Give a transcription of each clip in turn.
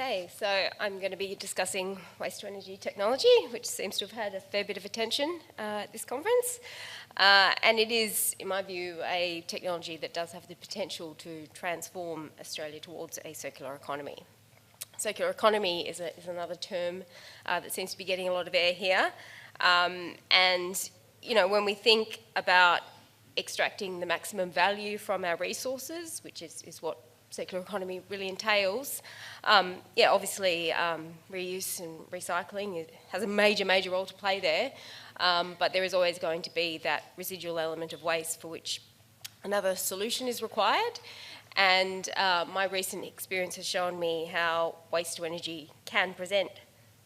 Okay, so I'm going to be discussing waste-to-energy technology, which seems to have had a fair bit of attention at this conference. And it is, in my view, a technology that does have the potential to transform Australia towards a circular economy. Circular economy is another term that seems to be getting a lot of air here. And, you know, when we think about extracting the maximum value from our resources, which is what circular economy really entails, obviously reuse and recycling has a major role to play there, but there is always going to be that residual element of waste for which another solution is required. And my recent experience has shown me how waste to energy can present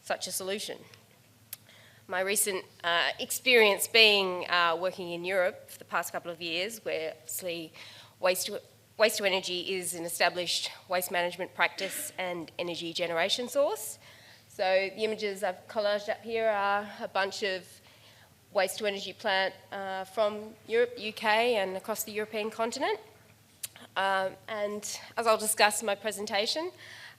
such a solution. My recent experience being working in Europe for the past couple of years, where obviously waste to energy is an established waste management practice and energy generation source. So the images I've collaged up here are a bunch of waste to energy plant from Europe, UK and across the European continent. And as I'll discuss in my presentation,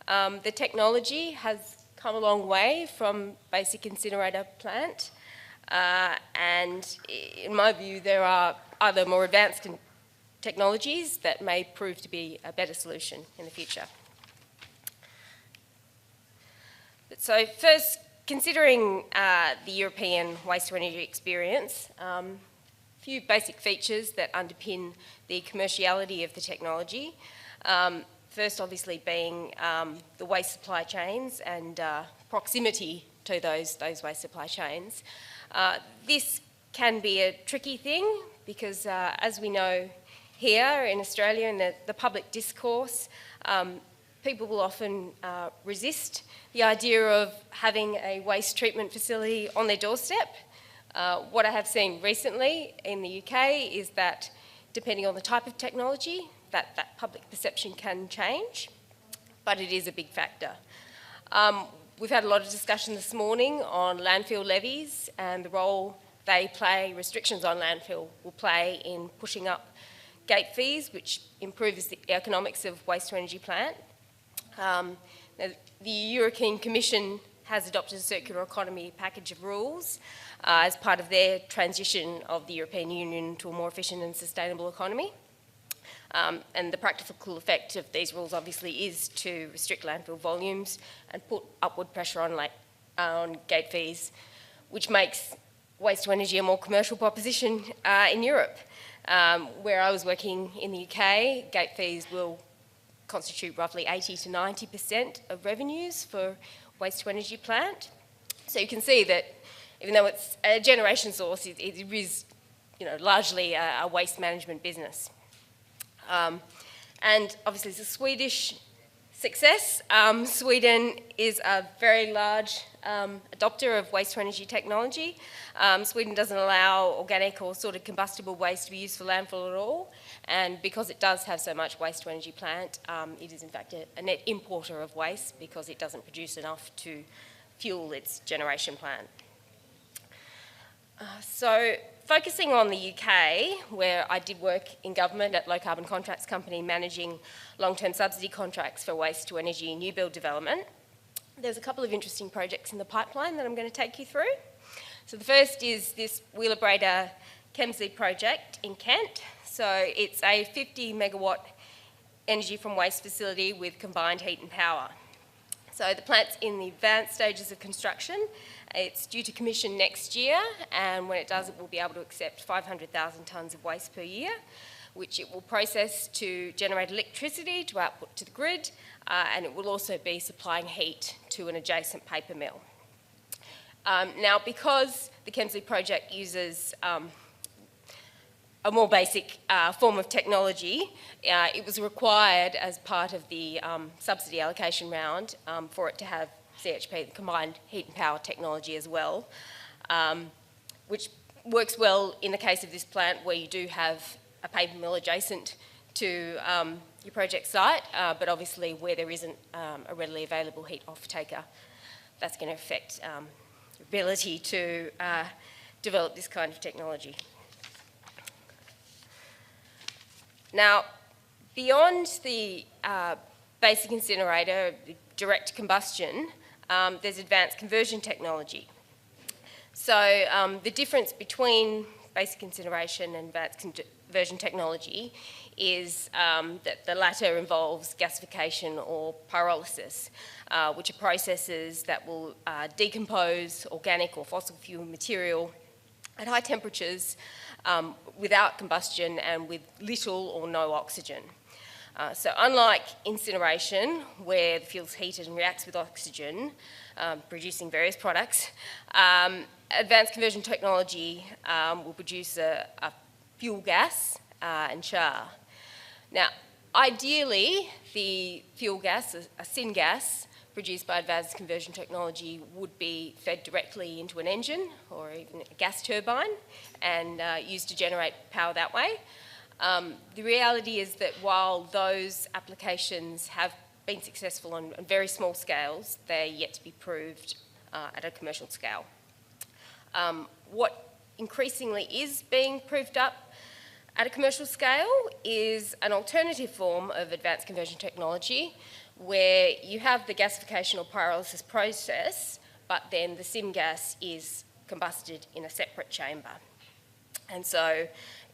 the technology has come a long way from basic incinerator plant, and in my view there are other more advanced technologies that may prove to be a better solution in the future. So first, considering the European waste-to-energy experience, a few basic features that underpin the commerciality of the technology. First, obviously, being the waste supply chains and proximity to those waste supply chains. This can be a tricky thing because, as we know here in Australia, in the public discourse, people will often resist the idea of having a waste treatment facility on their doorstep. What I have seen recently in the UK is that, depending on the type of technology, that public perception can change, but it is a big factor. We've had a lot of discussion this morning on landfill levies and the role they play, restrictions on landfill will play in pushing up gate fees, which improves the economics of waste-to-energy plant. The European Commission has adopted a circular economy package of rules as part of their transition of the European Union to a more efficient and sustainable economy. And the practical effect of these rules obviously is to restrict landfill volumes and put upward pressure on gate fees, which makes waste to energy a more commercial proposition in Europe. Where I was working in the UK, gate fees will constitute roughly 80 to 90% of revenues for waste to energy plant. So you can see that even though it's a generation source, it is, largely a waste management business. And obviously it's a Swedish success. Sweden is a very large adopter of waste to energy technology. Sweden doesn't allow organic or sorted combustible waste to be used for landfill at all, and because it does have so much waste to energy plant, it is in fact a net importer of waste because it doesn't produce enough to fuel its generation plant. So focusing on the UK, where I did work in government at Low Carbon Contracts Company managing long-term subsidy contracts for waste to energy new build development, there's a couple of interesting projects in the pipeline that I'm going to take you through. So the first is this Wheelabrator Kemsley project in Kent. So it's a 50 megawatt energy from waste facility with combined heat and power. So the plant's in the advanced stages of construction. It's due to commission next year, and when it does, it will be able to accept 500,000 tonnes of waste per year, which it will process to generate electricity to output to the grid, and it will also be supplying heat to an adjacent paper mill. Now, because the Kemsley project uses a more basic form of technology, it was required as part of the subsidy allocation round for it to have CHP, the combined heat and power technology as well, which works well in the case of this plant where you do have a paper mill adjacent to your project site, but obviously where there isn't a readily available heat off-taker, that's going to affect your ability to develop this kind of technology. Now, beyond the basic incinerator, direct combustion, there's advanced conversion technology. So the difference between basic incineration and advanced conversion technology is that the latter involves gasification or pyrolysis, which are processes that will decompose organic or fossil fuel material at high temperatures without combustion and with little or no oxygen. So unlike incineration, where the fuel's heated and reacts with oxygen, producing various products, advanced conversion technology will produce a fuel gas and char. Now, ideally, the fuel gas, a syngas, produced by advanced conversion technology would be fed directly into an engine or even a gas turbine and used to generate power that way. The reality is that while those applications have been successful on very small scales, they're yet to be proved at a commercial scale. What increasingly is being proved up at a commercial scale is an alternative form of advanced conversion technology where you have the gasification or pyrolysis process, but then the syngas is combusted in a separate chamber. And so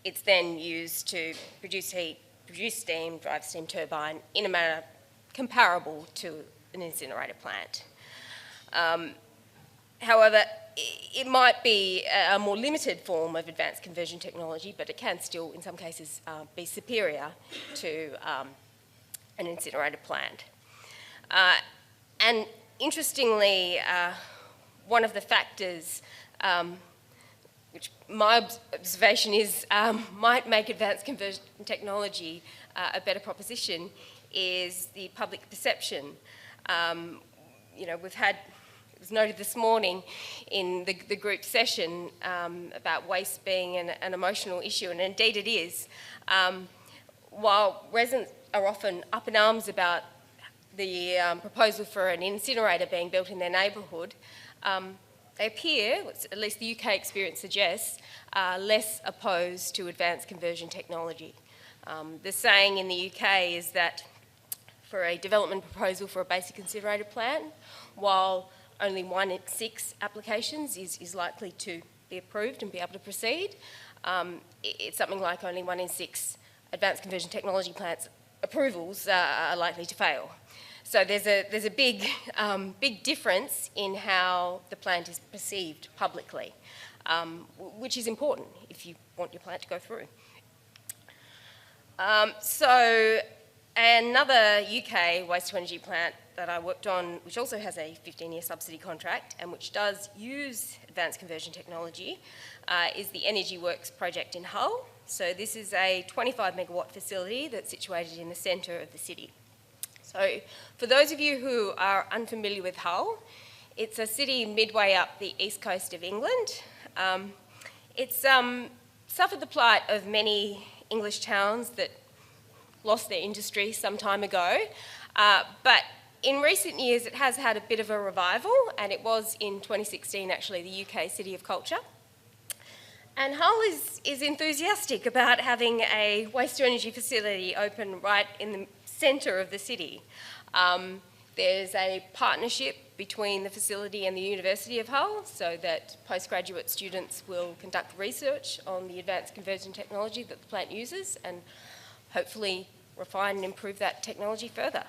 it's then used to produce heat, produce steam, drive steam turbine in a manner comparable to an incinerator plant. However, it might be a more limited form of advanced conversion technology, but it can still, in some cases, be superior to an incinerator plant. And interestingly, one of the factors which my observation is might make advanced conversion technology a better proposition is the public perception. We've had, it was noted this morning in the group session about waste being an emotional issue, and indeed it is. While residents are often up in arms about the proposal for an incinerator being built in their neighbourhood, they appear, at least the UK experience suggests, less opposed to advanced conversion technology. The saying in the UK is that for a development proposal for a basic incinerator plant, while only 1 in 6 applications is likely to be approved and be able to proceed, it's something like only 1 in 6 advanced conversion technology plants approvals are likely to fail. So there's a big difference in how the plant is perceived publicly, which is important if you want your plant to go through. So another UK waste-to-energy plant that I worked on, which also has a 15-year subsidy contract and which does use advanced conversion technology, is the Energy Works project in Hull. So this is a 25 megawatt facility that's situated in the centre of the city. So for those of you who are unfamiliar with Hull, it's a city midway up the east coast of England. It's suffered the plight of many English towns that lost their industry some time ago, but in recent years it has had a bit of a revival, and it was in 2016 actually the UK City of Culture. And Hull is enthusiastic about having a waste-to-energy facility open right in the centre of the city. There's a partnership between the facility and the University of Hull so that postgraduate students will conduct research on the advanced conversion technology that the plant uses and hopefully refine and improve that technology further.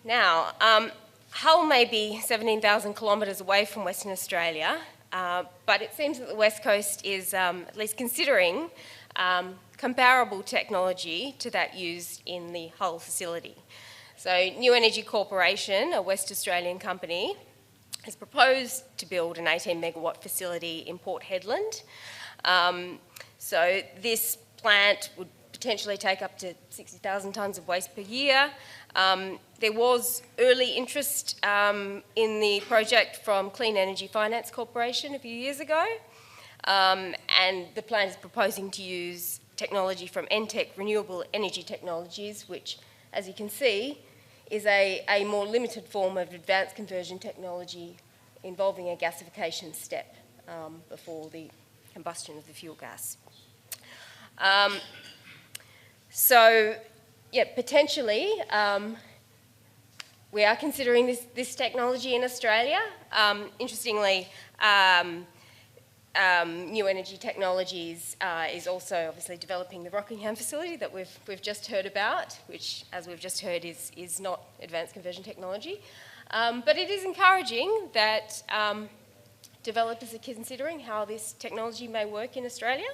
Now, Hull may be 17,000 kilometres away from Western Australia, but it seems that the West Coast is at least considering comparable technology to that used in the Hull facility. So New Energy Corporation, a West Australian company, has proposed to build an 18 megawatt facility in Port Hedland. So this plant would potentially take up to 60,000 tonnes of waste per year. There was early interest in the project from Clean Energy Finance Corporation a few years ago, and the plant is proposing to use technology from NTEC Renewable Energy Technologies, which, as you can see, is a more limited form of advanced conversion technology involving a gasification step before the combustion of the fuel gas. So, yeah, potentially, we are considering this technology in Australia. Interestingly, New Energy Technologies is also obviously developing the Rockingham facility that we've just heard about, which, as we've just heard, is not advanced conversion technology. But it is encouraging that developers are considering how this technology may work in Australia.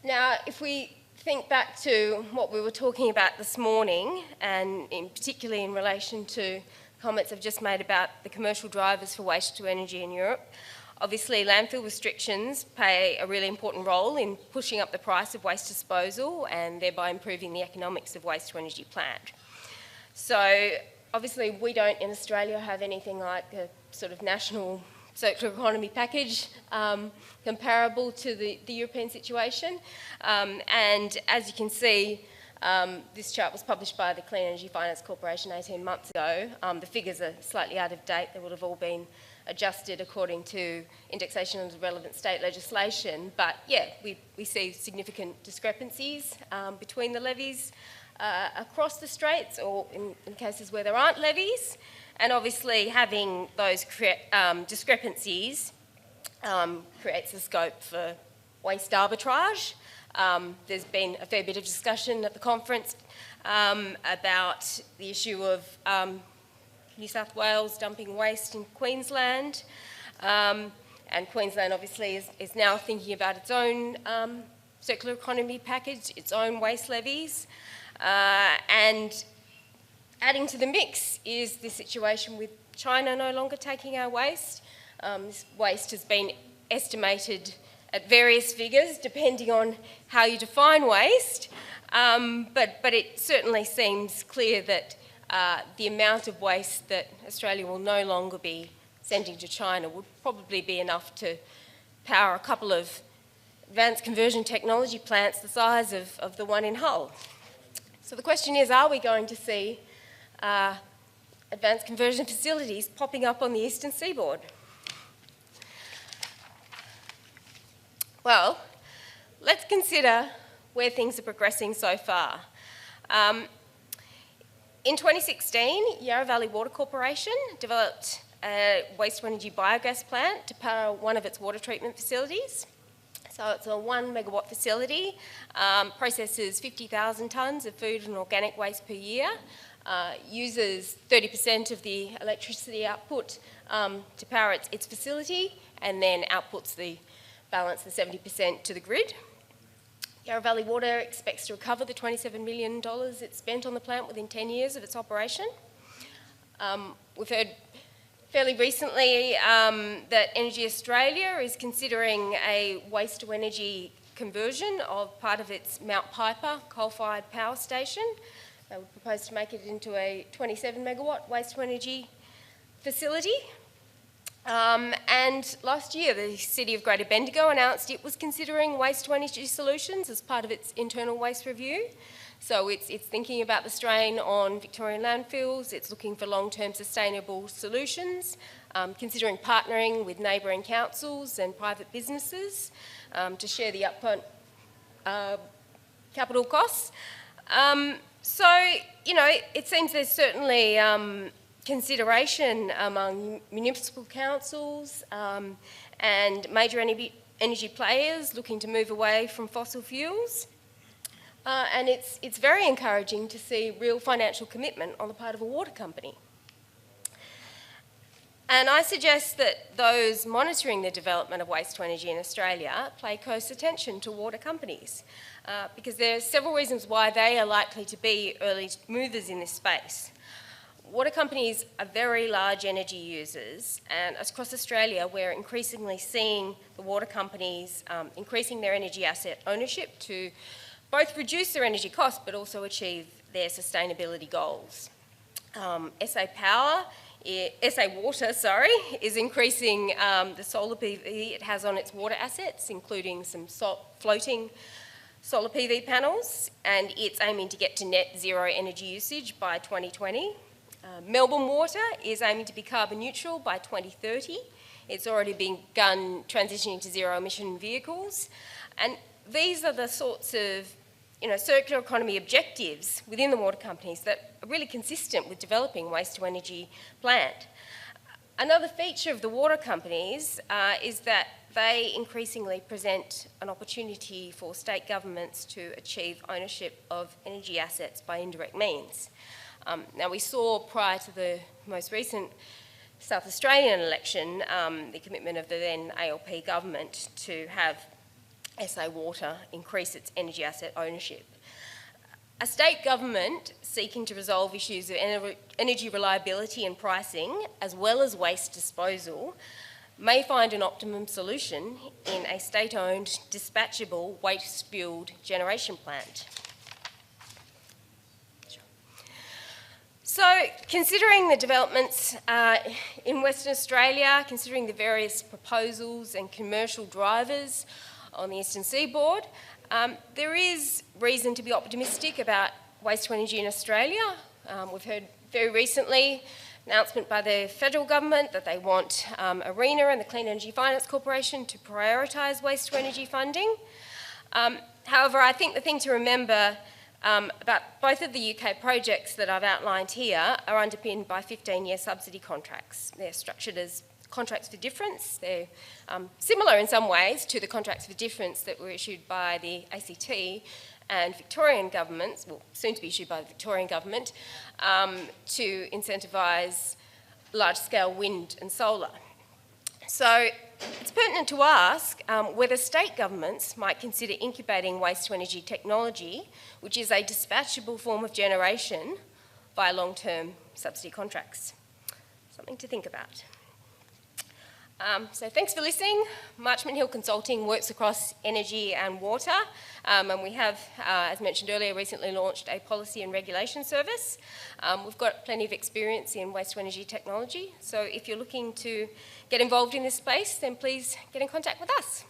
Now, if we think back to what we were talking about this morning, and particularly in relation to comments I've just made about the commercial drivers for waste to energy in Europe, obviously landfill restrictions play a really important role in pushing up the price of waste disposal and thereby improving the economics of waste to energy plant. So obviously we don't in Australia have anything like a sort of national circular economy package comparable to the European situation. And as you can see, this chart was published by the Clean Energy Finance Corporation 18 months ago. The figures are slightly out of date. They would have all been adjusted according to indexation of the relevant state legislation. But yeah, we see significant discrepancies between the levies across the straits, or in cases where there aren't levies. And obviously having those discrepancies creates a scope for waste arbitrage. There's been a fair bit of discussion at the conference about the issue of New South Wales dumping waste in Queensland. And Queensland obviously is now thinking about its own circular economy package, its own waste levies. And adding to the mix is the situation with China no longer taking our waste. This waste has been estimated at various figures depending on how you define waste, but it certainly seems clear that the amount of waste that Australia will no longer be sending to China would probably be enough to power a couple of advanced conversion technology plants the size of the one in Hull. So the question is, are we going to see advanced conversion facilities popping up on the eastern seaboard? Well, let's consider where things are progressing so far. In 2016, Yarra Valley Water Corporation developed a waste-to-energy biogas plant to power one of its water treatment facilities. So it's a 1 megawatt facility, processes 50,000 tonnes of food and organic waste per year, uses 30% of the electricity output to power its facility, and then outputs the balance, the 70%, to the grid. Yarra Valley Water expects to recover the $27 million it spent on the plant within 10 years of its operation. We've heard fairly recently that Energy Australia is considering a waste-to-energy conversion of part of its Mount Piper coal-fired power station. They would propose to make it into a 27 megawatt waste-to-energy facility. And last year, the City of Greater Bendigo announced it was considering waste-to-energy solutions as part of its internal waste review. So it's thinking about the strain on Victorian landfills, it's looking for long-term sustainable solutions, considering partnering with neighbouring councils and private businesses to share the upfront capital costs. So, you know, it seems there's certainly consideration among municipal councils and major energy players looking to move away from fossil fuels. And it's very encouraging to see real financial commitment on the part of a water company. And I suggest that those monitoring the development of waste-to-energy in Australia pay close attention to water companies because there are several reasons why they are likely to be early movers in this space. Water companies are very large energy users, and across Australia we're increasingly seeing the water companies increasing their energy asset ownership to both reduce their energy costs but also achieve their sustainability goals. SA Water is increasing the solar PV it has on its water assets, including some floating solar PV panels, and it's aiming to get to net zero energy usage by 2020. Melbourne Water is aiming to be carbon neutral by 2030. It's already begun transitioning to zero emission vehicles. And these are the sorts of circular economy objectives within the water companies that are really consistent with developing waste-to-energy plant. Another feature of the water companies is that they increasingly present an opportunity for state governments to achieve ownership of energy assets by indirect means. Now, we saw prior to the most recent South Australian election the commitment of the then ALP government to have SA Water increase its energy asset ownership. A state government seeking to resolve issues of energy reliability and pricing, as well as waste disposal, may find an optimum solution in a state-owned, dispatchable, waste-fuelled generation plant. So, considering the developments in Western Australia, considering the various proposals and commercial drivers on the eastern seaboard, there is reason to be optimistic about waste-to-energy in Australia. We've heard very recently announcement by the federal government that they want ARENA and the Clean Energy Finance Corporation to prioritise waste-to-energy funding. However, I think the thing to remember about both of the UK projects that I've outlined here are underpinned by 15-year subsidy contracts. They're structured as contracts for difference. They're similar in some ways to the contracts for difference that were issued by the ACT and Victorian governments, well, soon to be issued by the Victorian government, to incentivise large-scale wind and solar. So it's pertinent to ask whether state governments might consider incubating waste-to-energy technology, which is a dispatchable form of generation, via long-term subsidy contracts. Something to think about. So thanks for listening. Marchment Hill Consulting works across energy and water, and we have, as mentioned earlier, recently launched a policy and regulation service. We've got plenty of experience in waste-to-energy technology, so if you're looking to get involved in this space, then please get in contact with us.